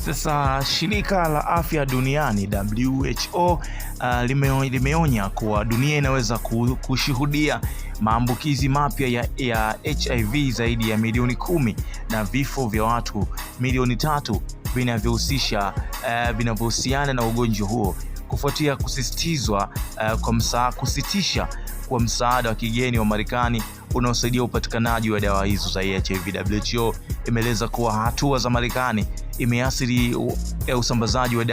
Sasa shirika la afya duniani WHO limeonya kuwa dunia inaweza kushuhudia maambukizi mapya ya HIV zaidi ya milioni 10 na vifo vya watu milioni 3 vinavyohusiana na ugonjwa huo, kufuatia kusitisha kwa msaada wa kigeni wa Marekani unaosaidia upatikanaji wa dawa hizo za HIV. WHO imeeleza kuwa hatua za Marekani imeathiri usambazaji wa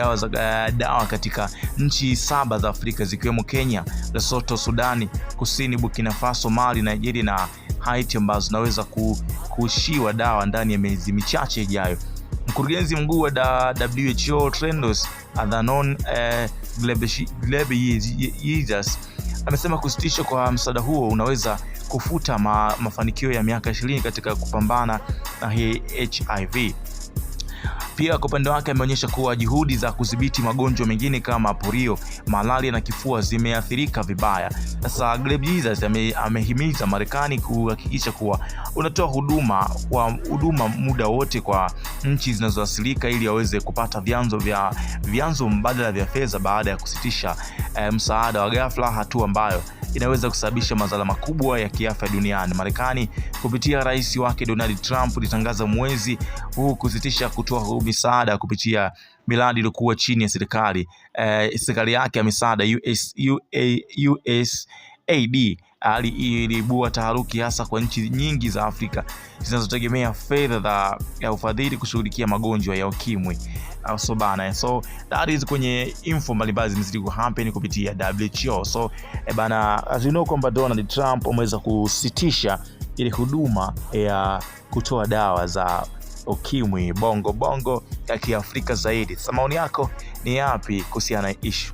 dawa katika nchi 7 za Afrika zikiwemo Kenya, Lesotho, Sudani Kusini, Burkina Faso, Mali, Nigeria na Haiti, ambazo zinaweza kuishiwa dawa ndani ya miezi michache ijayo. Mkurugenzi mkuu wa WHO Tedros Adhanom Ghebreyesus amesema kusitishwa kwa msaada huo unaweza kufuta mafanikio ya miaka 20 katika kupambana na HIV. Pia kwa upande wake ameonyesha kuwa juhudi za kudhibiti magonjwa mengine kama polio, malaria na kifua zimeathirika vibaya. Sasa Ghebreyesus amehimiza Marekani kuhakikisha kuwa unatoa huduma muda wote kwa nchi zinazoathirika ili waweze kupata vyanzo mbadala vya fedha baada ya kusitisha msaada wa ghafla, hatua ambayo inaweza kusababisha madhara makubwa ya kiafya duniani. Marekani kupitia rais wake Donald Trump ilitangaza mwezi huu kusitisha kutoa misaada kupitia miradi iliyokuwa chini ya serikali yake ya misaada USAID. Iliibua taharuki hasa kwa nchi nyingi za Afrika zinazotegemea fedha ya ufadhili kushughulikia magonjwa ya ukimwi. So that is kwenye info mbalimbali zinazidi kuhappen kupitia WHO. As you know kwamba Donald Trump ameweza kusitisha ile huduma ya kutoa dawa za ukimwi bongo ya Kiafrika zaidi. Sasa maoni yako ni yapi kuhusiana na issue?